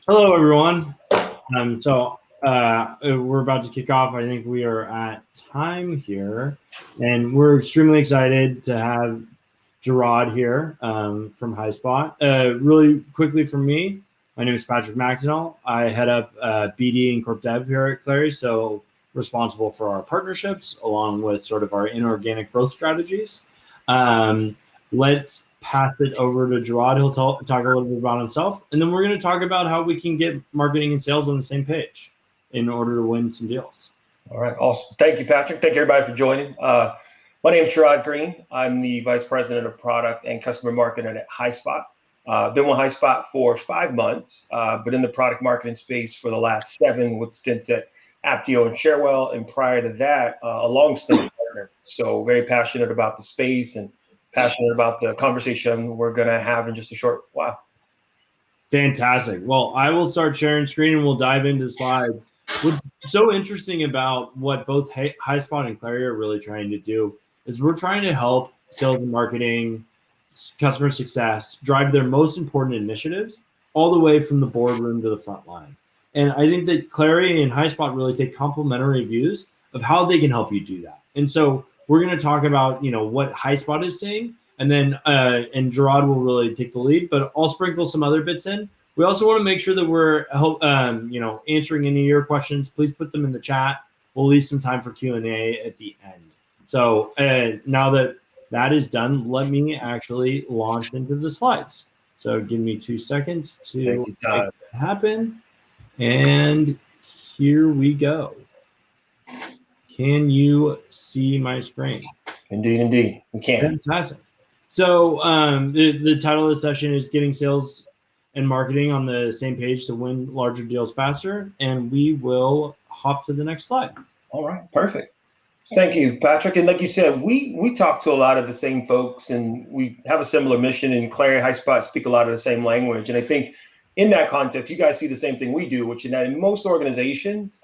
Hello, everyone. We're about to kick off. I think we are at time here, and we're extremely excited to have Gerard here from HighSpot. Really quickly from me, my name is Patrick McDonnell. I head up BD and Corp Dev here at Clary, so responsible for our partnerships along with sort of our inorganic growth strategies. Um, let's pass it over to Gerard. He'll talk a little bit about himself, and then we're going to talk about how we can get marketing and sales on the same page in order to win some deals. All right, awesome. Thank you, Patrick. Thank you, everybody, for joining. My name is Gerard Green. I'm the Vice President of Product and Customer Marketing at HighSpot. Been with HighSpot for 5 months, but in the product marketing space for the last 7 with stints at Aptio and Sharewell, and prior to that, a long stint partner. So very passionate about the space and passionate about the conversation we're going to have in just a short while. Fantastic. Well, I will start sharing screen and we'll dive into slides. What's so interesting about what both HighSpot and Clary are really trying to do is we're trying to help sales and marketing, customer success drive their most important initiatives all the way from the boardroom to the front line. And I think that Clary and HighSpot really take complementary views of how they can help you do that. And so we're going to talk about, what HighSpot is saying, and then and Gerard will really take the lead, but I'll sprinkle some other bits in. We also want to make sure that we're answering any of your questions. Please put them in the chat. We'll leave some time for Q&A at the end. So now that is done, let me actually launch into the slides. So give me 2 seconds to make it happen. And here we go. Can you see my screen? Indeed, we can. Fantastic. So the title of the session is Getting Sales and Marketing on the Same Page to Win Larger Deals Faster. And we will hop to the next slide. All right, perfect. Thank you, Patrick. And like you said, we talk to a lot of the same folks, and we have a similar mission. And Clary, HighSpot speak a lot of the same language. And I think in that context, you guys see the same thing we do, which is that in most organizations,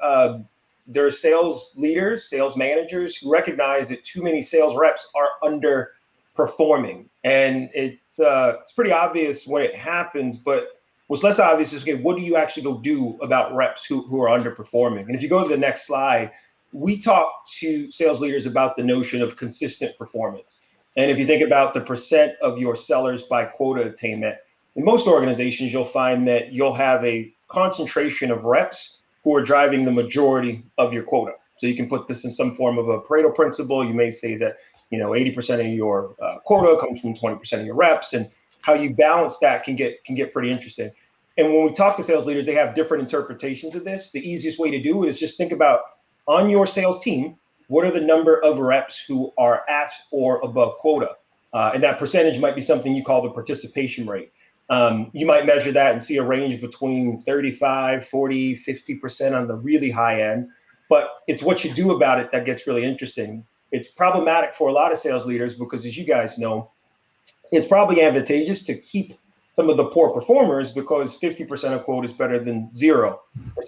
there are sales leaders, sales managers who recognize that too many sales reps are underperforming. And it's pretty obvious when it happens, but what's less obvious is, okay, what do you actually go do about reps who are underperforming? And if you go to the next slide, we talk to sales leaders about the notion of consistent performance. And if you think about the percent of your sellers by quota attainment, in most organizations, you'll find that you'll have a concentration of reps who are driving the majority of your quota. So you can put this in some form of a Pareto Principle. You may say that 80% of your quota comes from 20% of your reps, and how you balance that can get pretty interesting. And when we talk to sales leaders, they have different interpretations of this. The easiest way to do it is just think about, on your sales team, what are the number of reps who are at or above quota? And that percentage might be something you call the participation rate. You might measure that and see a range between 35, 40, 50% on the really high end. But it's what you do about it that gets really interesting. It's problematic for a lot of sales leaders because, as you guys know, it's probably advantageous to keep some of the poor performers because 50% of quota is better than 0%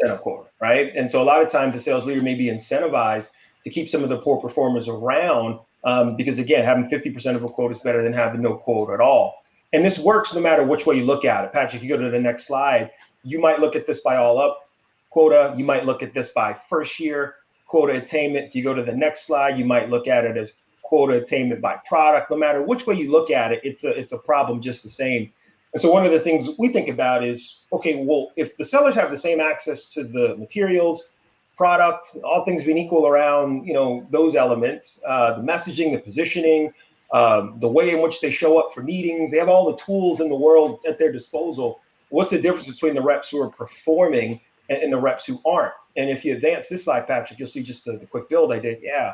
of quota, right? And so a lot of times the sales leader may be incentivized to keep some of the poor performers around because, again, having 50% of a quota is better than having no quota at all. And this works no matter which way you look at it. Patrick, if you go to the next slide, you might look at this by all up quota. You might look at this by first year quota attainment. If you go to the next slide, you might look at it as quota attainment by product. No matter which way you look at it, it's a problem just the same. And so one of the things we think about is, okay, well, if the sellers have the same access to the materials, product, all things being equal around, those elements, the messaging, the positioning, the way in which they show up for meetings, they have all the tools in the world at their disposal. What's the difference between the reps who are performing and the reps who aren't? And if you advance this slide, Patrick, you'll see just the quick build I did. Yeah.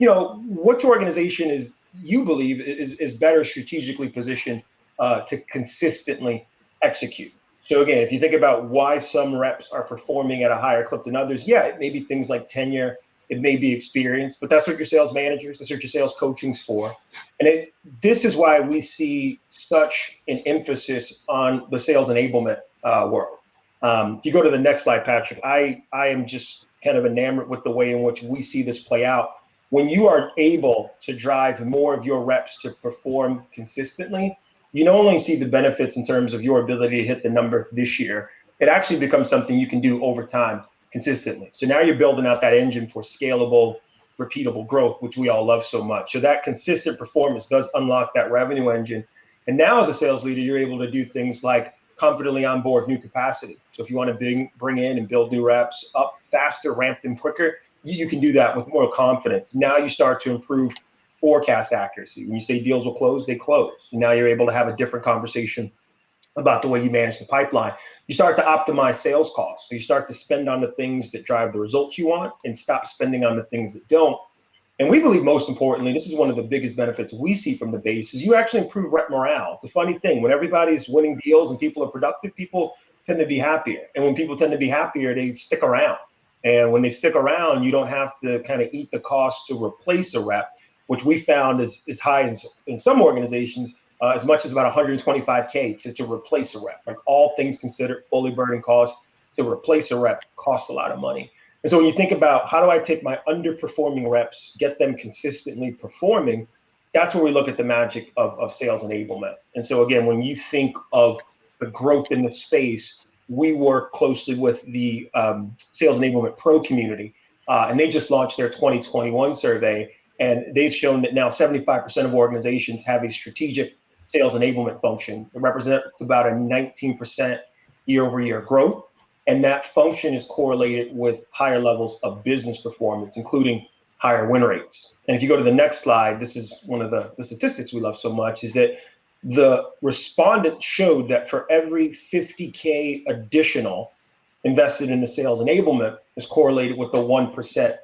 Which organization you believe is better strategically positioned to consistently execute? So again, if you think about why some reps are performing at a higher clip than others, yeah, it may be things like tenure, it may be experience, but that's what your sales managers, that's what your sales coaching's for. And this is why we see such an emphasis on the sales enablement world. If you go to the next slide, Patrick, I am just kind of enamored with the way in which we see this play out. When you are able to drive more of your reps to perform consistently, you not only see the benefits in terms of your ability to hit the number this year, it actually becomes something you can do over time consistently. So now you're building out that engine for scalable, repeatable growth, which we all love so much. So that consistent performance does unlock that revenue engine. And now as a sales leader, you're able to do things like confidently onboard new capacity. So if you want to bring in and build new reps up faster, ramp them quicker, you can do that with more confidence. Now you start to improve forecast accuracy. When you say deals will close, they close. Now you're able to have a different conversation about the way you manage the pipeline. You start to optimize sales costs. So you start to spend on the things that drive the results you want and stop spending on the things that don't. And we believe most importantly, this is one of the biggest benefits we see from the base, is you actually improve rep morale. It's a funny thing. When everybody's winning deals and people are productive, people tend to be happier. And when people tend to be happier, they stick around. And when they stick around, you don't have to kind of eat the cost to replace a rep, which we found is high as, in some organizations, as much as about $125K to replace a rep. Like all things considered, fully burdened costs to replace a rep costs a lot of money. And so when you think about how do I take my underperforming reps, get them consistently performing, that's where we look at the magic of sales enablement. And so again, when you think of the growth in the space, we work closely with the Sales Enablement Pro community, and they just launched their 2021 survey, and they've shown that now 75% of organizations have a strategic sales enablement function. It represents about a 19% year-over-year growth. And that function is correlated with higher levels of business performance, including higher win rates. And if you go to the next slide, this is one of the statistics we love so much, is that the respondents showed that for every 50K additional invested in the sales enablement is correlated with the 1%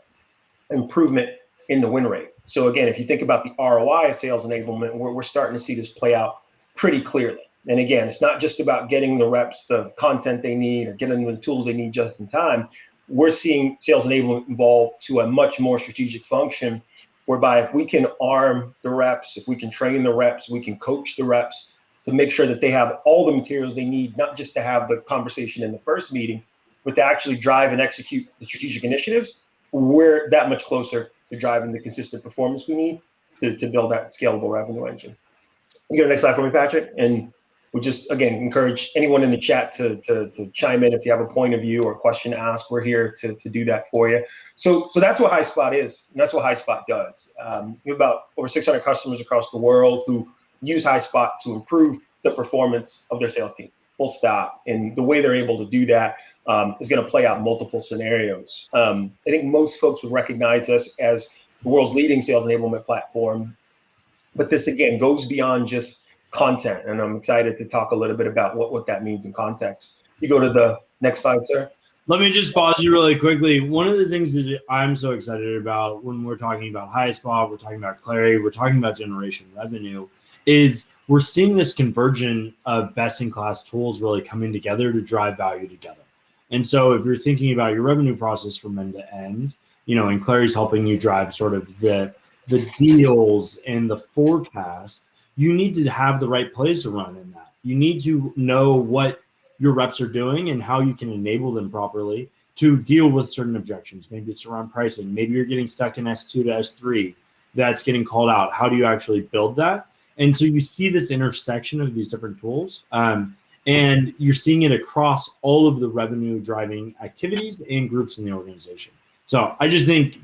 improvement in the win rate. So again, if you think about the ROI of sales enablement, we're starting to see this play out pretty clearly. And again, it's not just about getting the reps the content they need or getting them the tools they need just in time. We're seeing sales enablement evolve to a much more strategic function, whereby if we can arm the reps, if we can train the reps, we can coach the reps to make sure that they have all the materials they need, not just to have the conversation in the first meeting, but to actually drive and execute the strategic initiatives. We're that much closer to driving the consistent performance we need to build that scalable revenue engine. You go to the next slide for me, Patrick. And we just, again, encourage anyone in the chat to chime in if you have a point of view or question to ask. We're here to do that for you. So that's what HighSpot is, and that's what HighSpot does. We have about over 600 customers across the world who use HighSpot to improve the performance of their sales team, full stop. And the way they're able to do that is going to play out in multiple scenarios. I think most folks would recognize us as the world's leading sales enablement platform, but this, again, goes beyond just content, and I'm excited to talk a little bit about what that means in context. You go to the next slide, sir. Let me just pause you really quickly. One of the things that I'm so excited about when we're talking about HighSpot, we're talking about Clarity, we're talking about generation revenue, is we're seeing this convergence of best-in-class tools really coming together to drive value together. And so if you're thinking about your revenue process from end to end, and Clary's helping you drive sort of the deals and the forecast, you need to have the right plays to run in that. You need to know what your reps are doing and how you can enable them properly to deal with certain objections. Maybe it's around pricing. Maybe you're getting stuck in S2 to S3 that's getting called out. How do you actually build that? And so you see this intersection of these different tools, and you're seeing it across all of the revenue driving activities and groups in the organization. So I just think,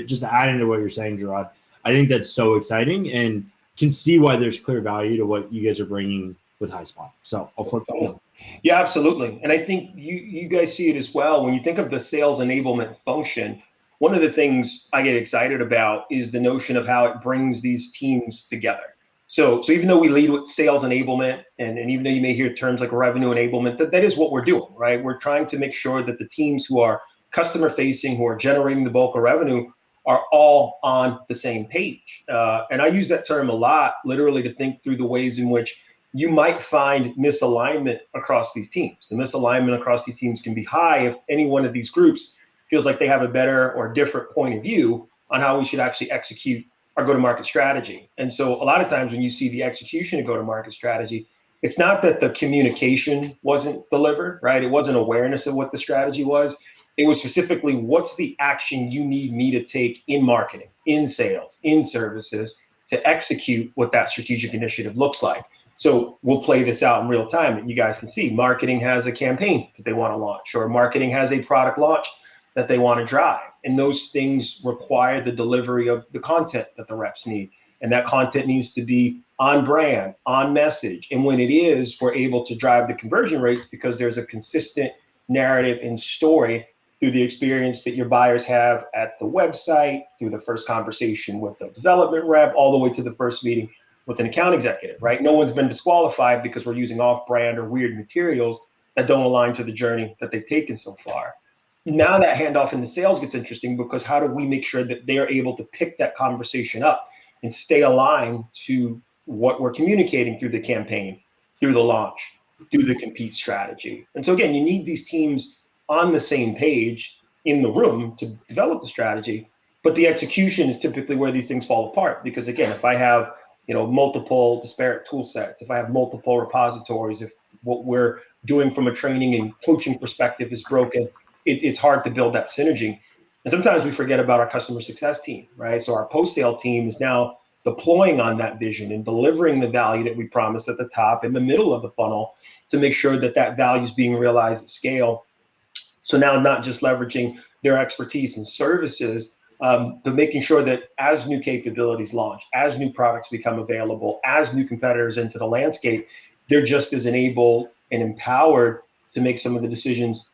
just adding to what you're saying, Gerard, I think that's so exciting and can see why there's clear value to what you guys are bringing with HighSpot. So I'll flip that. Yeah, absolutely. And I think you guys see it as well. When you think of the sales enablement function, one of the things I get excited about is the notion of how it brings these teams together. So even though we lead with sales enablement, and even though you may hear terms like revenue enablement, that is what we're doing, right? We're trying to make sure that the teams who are customer facing, who are generating the bulk of revenue, are all on the same page. And I use that term a lot, literally, to think through the ways in which you might find misalignment across these teams. The misalignment across these teams can be high if any one of these groups feels like they have a better or different point of view on how we should actually execute our go-to-market strategy. And so a lot of times when you see the execution of go-to-market strategy, it's not that the communication wasn't delivered, right? It wasn't awareness of what the strategy was. It was specifically, what's the action you need me to take in marketing, in sales, in services to execute what that strategic initiative looks like. So we'll play this out in real time, and you guys can see marketing has a campaign that they want to launch, or marketing has a product launch that they want to drive. And those things require the delivery of the content that the reps need. And that content needs to be on brand, on message. And when it is, we're able to drive the conversion rates because there's a consistent narrative and story through the experience that your buyers have at the website, through the first conversation with the development rep, all the way to the first meeting with an account executive, right? No one's been disqualified because we're using off-brand or weird materials that don't align to the journey that they've taken so far. Now that handoff into sales gets interesting because how do we make sure that they're able to pick that conversation up and stay aligned to what we're communicating through the campaign, through the launch, through the compete strategy? And so again, you need these teams on the same page in the room to develop the strategy, but the execution is typically where these things fall apart. Because again, if I have multiple disparate tool sets, if I have multiple repositories, if what we're doing from a training and coaching perspective is broken, it's hard to build that synergy. And sometimes we forget about our customer success team, right? So our post-sale team is now deploying on that vision and delivering the value that we promised at the top in the middle of the funnel to make sure that that value is being realized at scale. So now not just leveraging their expertise and services, but making sure that as new capabilities launch, as new products become available, as new competitors into the landscape, they're just as enabled and empowered to make some of the decisions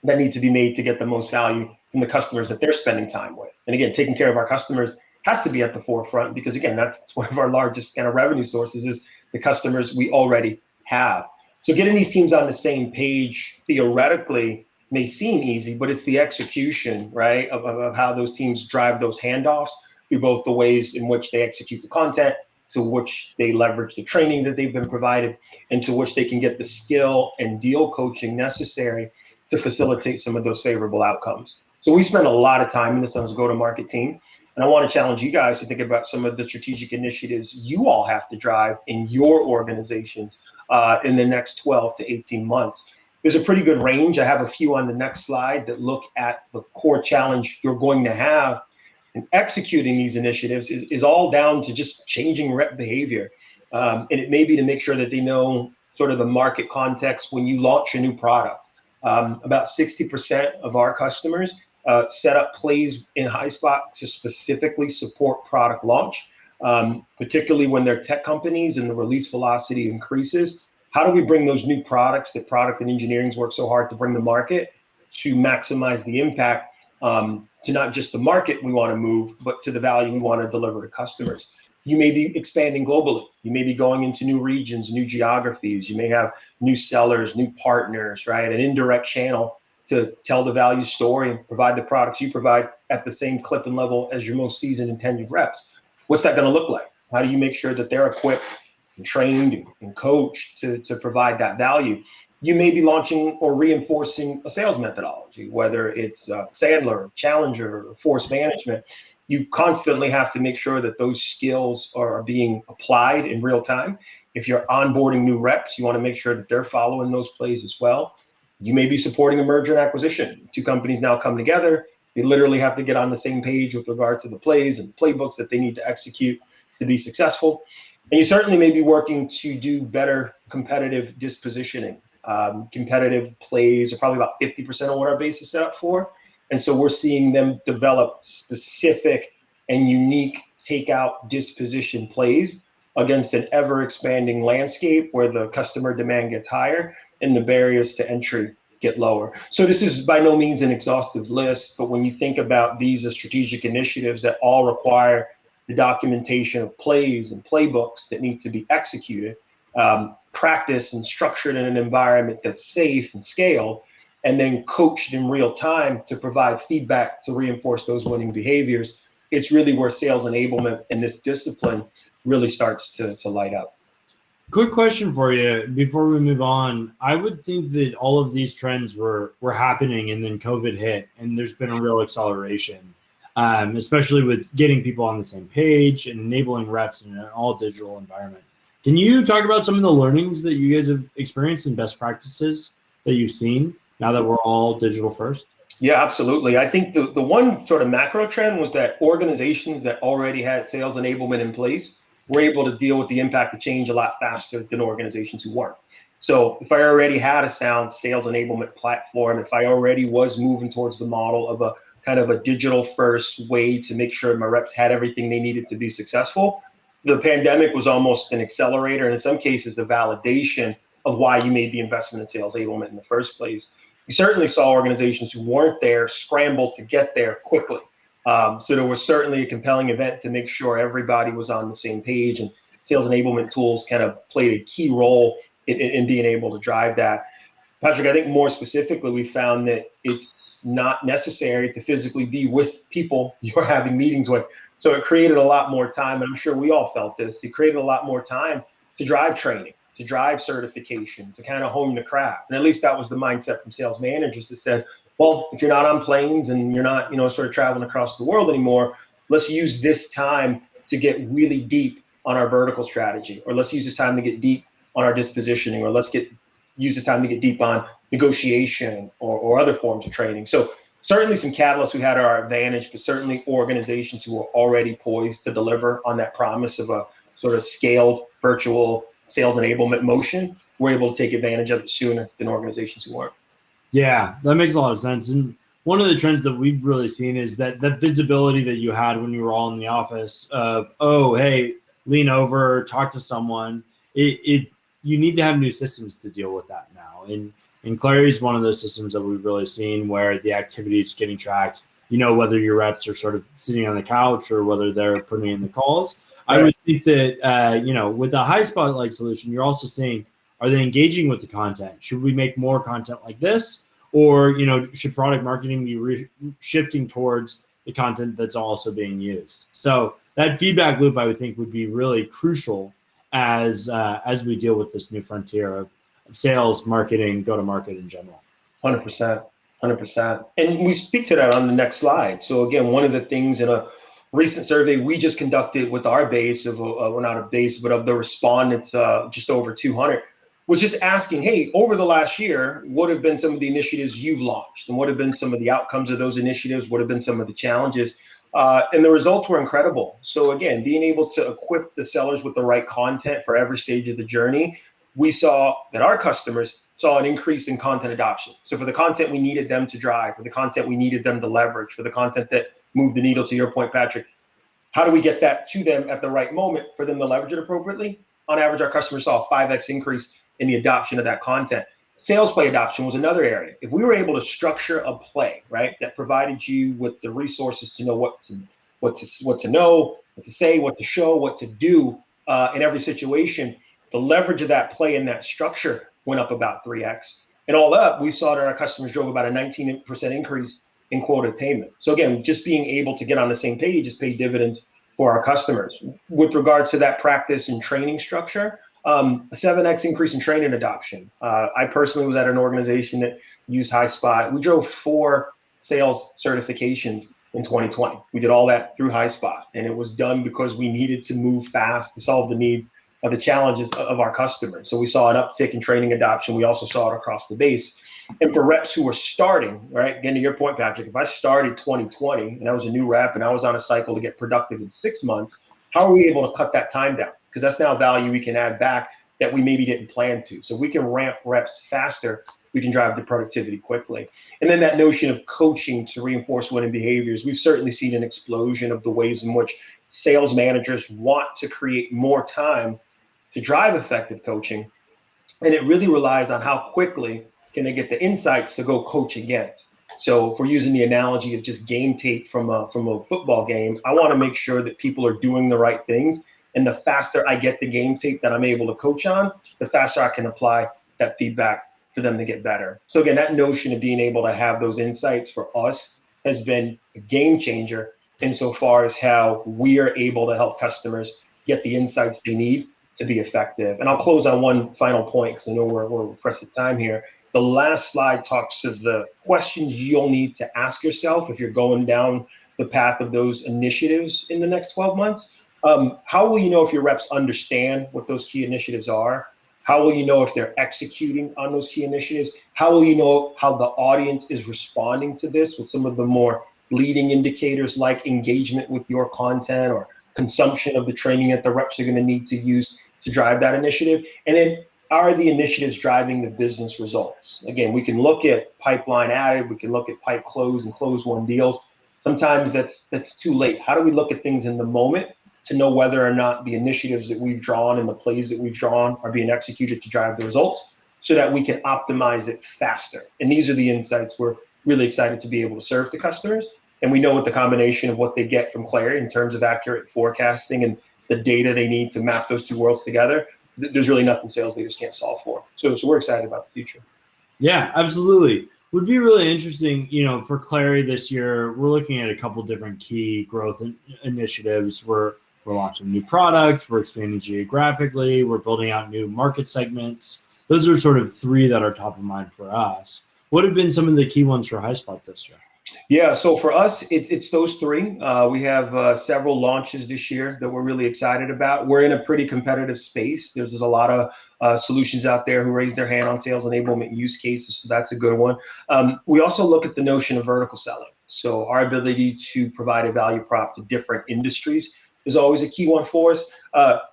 that need to be made to get the most value from the customers that they're spending time with. And again, taking care of our customers has to be at the forefront because again, that's one of our largest kind of revenue sources is the customers we already have. So getting these teams on the same page theoretically may seem easy, but it's the execution, right, of how those teams drive those handoffs through both the ways in which they execute the content, to which they leverage the training that they've been provided, and to which they can get the skill and deal coaching necessary to facilitate some of those favorable outcomes. So we spend a lot of time in this as a go-to-market team, and I want to challenge you guys to think about some of the strategic initiatives you all have to drive in your organizations in the next 12 to 18 months. There's a pretty good range. I have a few on the next slide that look at the core challenge you're going to have in executing these initiatives is all down to just changing rep behavior. And it may be to make sure that they know sort of the market context when you launch a new product. About 60% of our customers set up plays in HighSpot to specifically support product launch, particularly when they're tech companies and the release velocity increases. How do we bring those new products that product and engineering's worked so hard to bring to market to maximize the impact to not just the market we want to move, but to the value we want to deliver to customers? You may be expanding globally. You may be going into new regions, new geographies. You may have new sellers, new partners, right? An indirect channel to tell the value story and provide the products you provide at the same clip and level as your most seasoned and tenured reps. What's that going to look like? How do you make sure that they're equipped and trained and coached to provide that value? You may be launching or reinforcing a sales methodology, whether it's Sandler, Challenger, or Force Management. You constantly have to make sure that those skills are being applied in real time. If you're onboarding new reps, you want to make sure that they're following those plays as well. You may be supporting a merger and acquisition. Two companies now come together. They literally have to get on the same page with regards to the plays and playbooks that they need to execute to be successful. And you certainly may be working to do better competitive dispositioning. Competitive plays are probably about 50% of what our base is set up for. And so we're seeing them develop specific and unique takeout disposition plays against an ever expanding landscape where the customer demand gets higher and the barriers to entry get lower. So this is by no means an exhaustive list, but when you think about these as strategic initiatives that all require the documentation of plays and playbooks that need to be executed, practice and structured in an environment that's safe and scaled, and then coached in real time to provide feedback to reinforce those winning behaviors, it's really where sales enablement and this discipline really starts to light up. Quick question for you before we move on. I would think that all of these trends were happening and then COVID hit and there's been a real acceleration, especially with getting people on the same page and enabling reps in an all digital environment. Can you talk about some of the learnings that you guys have experienced and best practices that you've seen now that we're all digital first? Yeah, absolutely. I think the one sort of macro trend was that organizations that already had sales enablement in place were able to deal with the impact of change a lot faster than organizations who weren't. So if I already had a sound sales enablement platform, if I already was moving towards the model of a kind of a digital first way to make sure my reps had everything they needed to be successful, the pandemic was almost an accelerator, and in some cases, a validation of why you made the investment in sales enablement in the first place. You certainly saw organizations who weren't there scramble to get there quickly. So there was certainly a compelling event to make sure everybody was on the same page, and sales enablement tools kind of played a key role in being able to drive that. Patrick, I think more specifically, we found that it's not necessary to physically be with people you're having meetings with. So it created a lot more time, and I'm sure we all felt this. It created a lot more time to drive training, to drive certification, to kind of hone the craft. And at least that was the mindset from sales managers that said, well, if you're not on planes and you're not, sort of traveling across the world anymore, let's use this time to get really deep on our vertical strategy, or let's use this time to get deep on our dispositioning, or let's use this time to get deep on negotiation or other forms of training. So certainly some catalysts we had at our advantage, but certainly organizations who were already poised to deliver on that promise of a sort of scaled virtual sales enablement motion were able to take advantage of it sooner than organizations who weren't. Yeah, that makes a lot of sense. And one of the trends that we've really seen is that visibility that you had when you were all in the office of, oh, hey, lean over, talk to someone. You need to have new systems to deal with that now. And Clarity is one of those systems that we've really seen where the activity is getting tracked, whether your reps are sort of sitting on the couch or whether they're putting in the calls. Right. I would think that, with the HighSpot-like solution, you're also seeing, are they engaging with the content? Should we make more content like this? Or, should product marketing be shifting towards the content that's also being used? So that feedback loop, I would think, would be really crucial as we deal with this new frontier of sales, marketing, go-to-market in general. 100%. And we speak to that on the next slide. So again, one of the things in a recent survey we just conducted with our base of, well, not a base, but of the respondents, just over 200, was just asking, hey, over the last year, what have been some of the initiatives you've launched? And what have been some of the outcomes of those initiatives? What have been some of the challenges? And the results were incredible. So again, being able to equip the sellers with the right content for every stage of the journey, we saw that our customers saw an increase in content adoption. So for the content we needed them to drive, for the content we needed them to leverage, for the content that moved the needle, to your point, Patrick, how do we get that to them at the right moment for them to leverage it appropriately? On average, our customers saw a 5x increase in the adoption of that content. Sales play adoption was another area. If we were able to structure a play, right, that provided you with the resources to know what to know, what to say, what to show, what to do in every situation, the leverage of that play and that structure went up about 3x. And all up, we saw that our customers drove about a 19% increase in quota attainment. So again, just being able to get on the same page is paid dividends for our customers. With regards to that practice and training structure, a 7x increase in training adoption. I personally was at an organization that used HighSpot. We drove 4 sales certifications in 2020. We did all that through HighSpot, and it was done because we needed to move fast to solve the needs of the challenges of our customers. So we saw an uptick in training adoption. We also saw it across the base. And for reps who were starting, right, again, to your point, Patrick, if I started 2020 and I was a new rep and I was on a cycle to get productive in 6 months, how are we able to cut that time down? Because that's now value we can add back that we maybe didn't plan to. So we can ramp reps faster. We can drive the productivity quickly. And then that notion of coaching to reinforce winning behaviors, we've certainly seen an explosion of the ways in which sales managers want to create more time to drive effective coaching. And it really relies on how quickly can they get the insights to go coach against. So if we're using the analogy of just game tape from a football game, I want to make sure that people are doing the right things. And the faster I get the game tape that I'm able to coach on, the faster I can apply that feedback for them to get better. So again, that notion of being able to have those insights for us has been a game changer insofar as how we are able to help customers get the insights they need to be effective. And I'll close on one final point because I know we're pressed for time here. The last slide talks of the questions you'll need to ask yourself if you're going down the path of those initiatives in the next 12 months. How will you know if your reps understand what those key initiatives are? How will you know if they're executing on those key initiatives? How will you know how the audience is responding to this with some of the more leading indicators like engagement with your content or consumption of the training that the reps are going to need to use to drive that initiative? And then are the initiatives driving the business results? Again, we can look at pipeline added, we can look at pipe close and close won deals. Sometimes that's too late. How do we look at things in the moment to know whether or not the initiatives that we've drawn and the plays that we've drawn are being executed to drive the results, so that we can optimize it faster? And these are the insights we're really excited to be able to serve to customers. And we know with the combination of what they get from Clary in terms of accurate forecasting and the data they need to map those two worlds together, there's really nothing sales leaders can't solve for. So we're excited about the future. Yeah, absolutely. Would be really interesting, for Clary this year. We're looking at a couple different key growth initiatives. We're launching new products, we're expanding geographically, we're building out new market segments. Those are sort of three that are top of mind for us. What have been some of the key ones for HighSpot this year? Yeah, so for us, it's those three. We have several launches this year that we're really excited about. We're in a pretty competitive space. There's a lot of solutions out there who raise their hand on sales enablement use cases, so that's a good one. We also look at the notion of vertical selling. So our ability to provide a value prop to different industries is always a key one for us.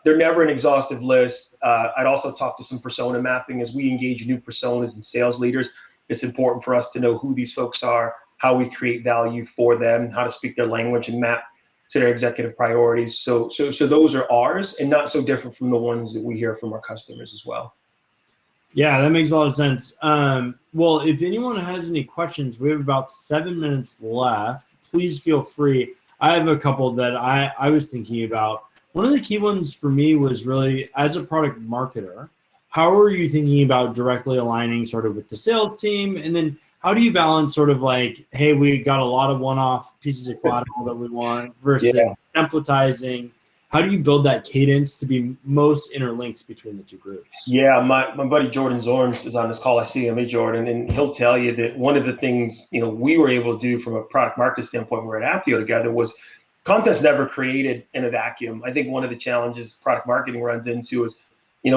They're never an exhaustive list. I'd also talk to some persona mapping as we engage new personas and sales leaders. It's important for us to know who these folks are, how we create value for them, how to speak their language and map to their executive priorities. So those are ours, and not so different from the ones that we hear from our customers as well. Yeah, that makes a lot of sense. Well, if anyone has any questions, we have about 7 minutes left. Please feel free. I have a couple that I was thinking about. One of the key ones for me was really, as a product marketer, how are you thinking about directly aligning sort of with the sales team? And then how do you balance sort of like, hey, we got a lot of one-off pieces of collateral that we want versus templatizing? How do you build that cadence to be most interlinked between the two groups? Yeah, my buddy Jordan Zorns is on this call. I see him. Hey, Jordan, and he'll tell you that one of the things we were able to do from a product market standpoint, when we were at Apptio together, was content's never created in a vacuum. I think one of the challenges product marketing runs into is,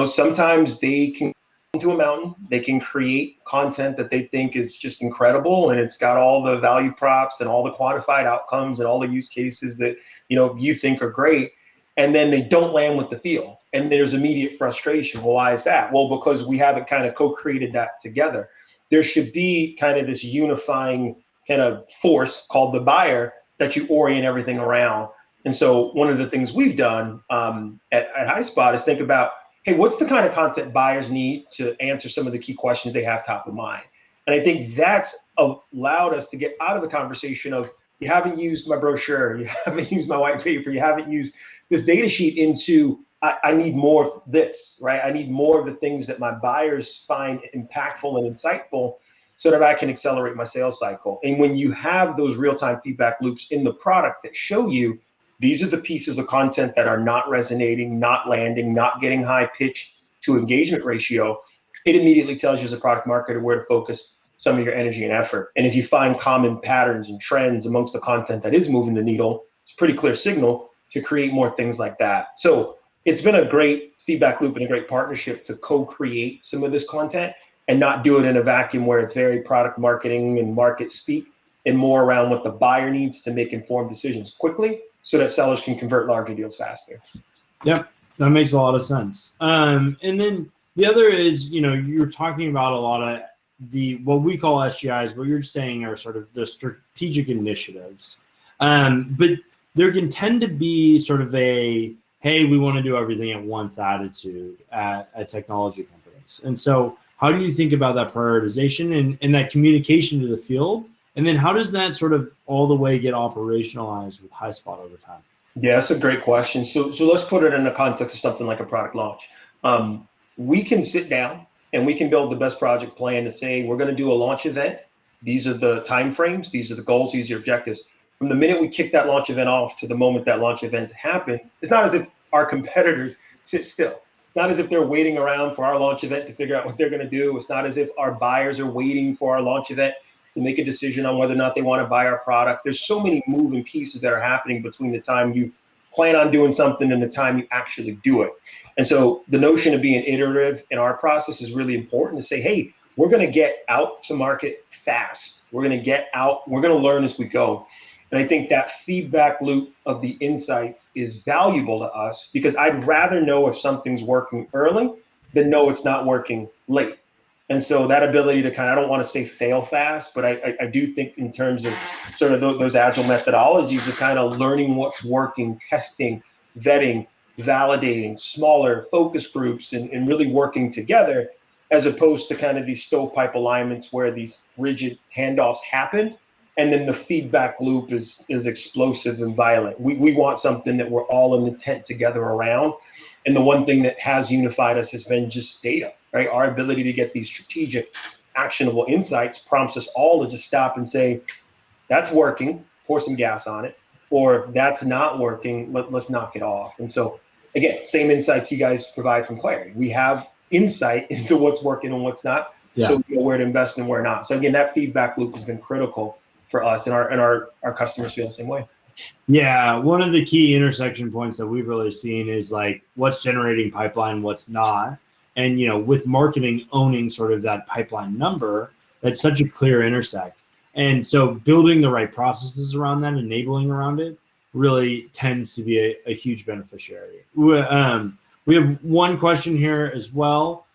sometimes they can into a mountain, they can create content that they think is just incredible, and it's got all the value props and all the quantified outcomes and all the use cases that you think are great, and then they don't land with the field, and there's immediate frustration. Well, why is that? Well, because we haven't kind of co-created that together. There should be kind of this unifying kind of force called the buyer that you orient everything around. And so one of the things we've done at HighSpot is think about, hey, what's the kind of content buyers need to answer some of the key questions they have top of mind? And I think that's allowed us to get out of the conversation of, you haven't used my brochure, you haven't used my white paper, you haven't used this data sheet, into, I need more of this, right? I need more of the things that my buyers find impactful and insightful, so that I can accelerate my sales cycle. And when you have those real-time feedback loops in the product that show you, these are the pieces of content that are not resonating, not landing, not getting high pitch to engagement ratio, it immediately tells you as a product marketer where to focus some of your energy and effort. And if you find common patterns and trends amongst the content that is moving the needle, it's a pretty clear signal to create more things like that. So it's been a great feedback loop and a great partnership to co-create some of this content and not do it in a vacuum where it's very product marketing and market speak, and more around what the buyer needs to make informed decisions quickly, so that sellers can convert larger deals faster. Yep, that makes a lot of sense. And then the other is, you're talking about a lot of what we call SGIs, what you're saying are sort of the strategic initiatives. But there can tend to be sort of a, hey, we want to do everything at once attitude at technology companies. And so how do you think about that prioritization and that communication to the field? And then how does that sort of all the way get operationalized with HighSpot over time? Yeah, that's a great question. So let's put it in the context of something like a product launch. We can sit down and we can build the best project plan to say, we're going to do a launch event. These are the timeframes. These are the goals. These are objectives. From the minute we kick that launch event off to the moment that launch event happens, it's not as if our competitors sit still. It's not as if they're waiting around for our launch event to figure out what they're going to do. It's not as if our buyers are waiting for our launch event to make a decision on whether or not they want to buy our product. There's so many moving pieces that are happening between the time you plan on doing something and the time you actually do it. And so the notion of being iterative in our process is really important, to say, hey, we're going to get out to market fast. We're going to get out. We're going to learn as we go. And I think that feedback loop of the insights is valuable to us because I'd rather know if something's working early than know it's not working late. And so that ability to I don't want to say fail fast, but I do think in terms of sort of those agile methodologies of kind of learning what's working, testing, vetting, validating, smaller focus groups, and really working together, as opposed to kind of these stovepipe alignments where these rigid handoffs happen and then the feedback loop is explosive and violent. We want something that we're all in the tent together around. And the one thing that has unified us has been just data, right? Our ability to get these strategic, actionable insights prompts us all to just stop and say, that's working, pour some gas on it, or that's not working, let's knock it off. And so, again, same insights you guys provide from Clarity. We have insight into what's working and what's not, so we know where to invest and where not. So again, that feedback loop has been critical for us, and our customers feel the same way. Yeah, one of the key intersection points that we've really seen is like what's generating pipeline, what's not. And, with marketing owning sort of that pipeline number, that's such a clear intersect. And so building the right processes around that, enabling around it, really tends to be a huge beneficiary. We have one question here as well.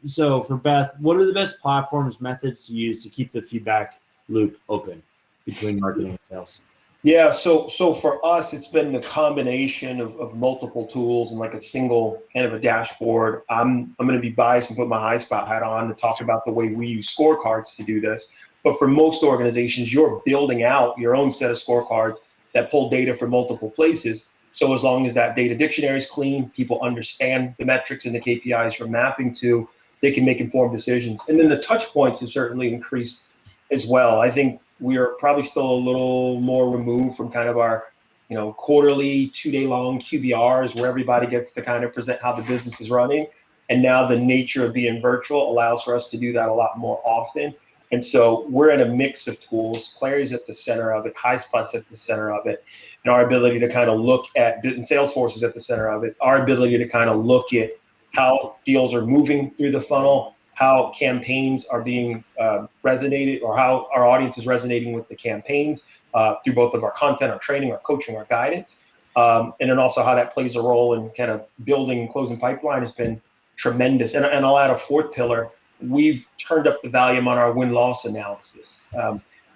So for Beth, what are the best platforms, methods to use to keep the feedback loop open between marketing and sales? Yeah, so for us, it's been the combination of multiple tools and like a single kind of a dashboard. I'm going to be biased and put my HighSpot hat on to talk about the way we use scorecards to do this. But for most organizations, you're building out your own set of scorecards that pull data from multiple places. So as long as that data dictionary is clean, people understand the metrics and the KPIs you're mapping to, they can make informed decisions. And then the touch points have certainly increased as well. I think we are probably still a little more removed from kind of our, quarterly 2-day-long QBRs where everybody gets to kind of present how the business is running. And now the nature of being virtual allows for us to do that a lot more often. And so we're in a mix of tools. Clary's at the center of it, HighSpot's at the center of it, and our ability to kind of look at, and Salesforce is at the center of it, our ability to kind of look at how deals are moving through the funnel, how campaigns are being resonated, or how our audience is resonating with the campaigns through both of our content, our training, our coaching, our guidance. And then also how that plays a role in kind of building and closing pipeline has been tremendous. And I'll add a fourth pillar. We've turned up the volume on our win-loss analysis.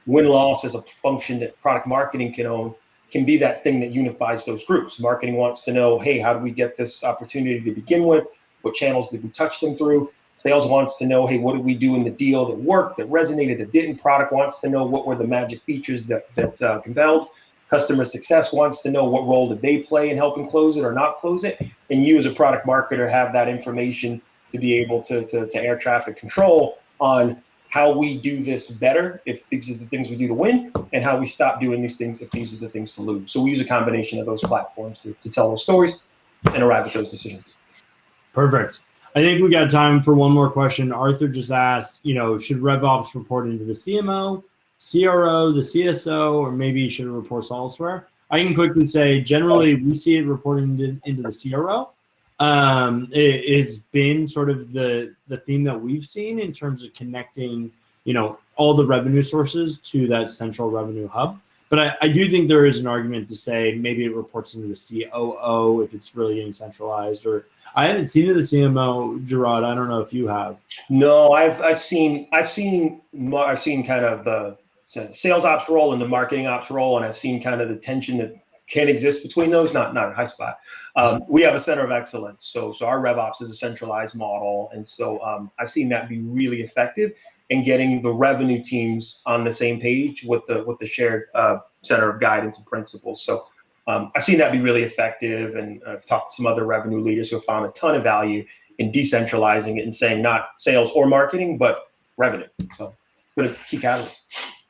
Win-loss is a function that product marketing can own, can be that thing that unifies those groups. Marketing wants to know, hey, how do we get this opportunity to begin with? What channels did we touch them through? Sales wants to know, hey, what did we do in the deal that worked, that resonated, that didn't? Product wants to know what were the magic features that compelled. Customer success wants to know what role did they play in helping close it or not close it. And you as a product marketer have that information to be able to air traffic control on how we do this better if these are the things we do to win, and how we stop doing these things if these are the things to lose. So we use a combination of those platforms to tell those stories and arrive at those decisions. Perfect. I think we got time for one more question. Arthur just asked, should RevOps report into the CMO, CRO, the CSO, or maybe should it report elsewhere? I can quickly say, generally, we see it reporting into the CRO. It's been sort of the theme that we've seen in terms of connecting, all the revenue sources to that central revenue hub. But I do think there is an argument to say maybe it reports into the COO if it's really getting centralized. Or I haven't seen it the CMO, Gerard. I don't know if you have. No, I've seen kind of the sales ops role and the marketing ops role, and I've seen kind of the tension that can exist between those. Not at HighSpot. We have a center of excellence, so our RevOps is a centralized model, and so I've seen that be really effective in getting the revenue teams on the same page with the shared center of guidance and principles. So I've seen that be really effective, and I've talked to some other revenue leaders who have found a ton of value in decentralizing it and saying not sales or marketing, but revenue. So good a key catalyst.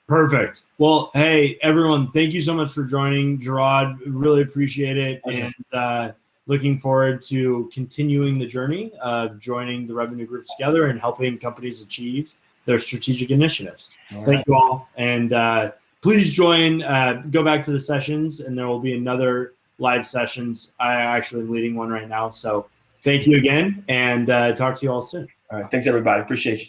Perfect. Well, hey, everyone, thank you so much for joining. Gerard, really appreciate it. Pleasure. And looking forward to continuing the journey of joining the revenue groups together and helping companies achieve their strategic initiatives. All Thank right. you all. And please join, go back to the sessions, and there will be another live sessions. I actually am leading one right now. So thank you again, and talk to you all soon. All right. Thanks, everybody. Appreciate you.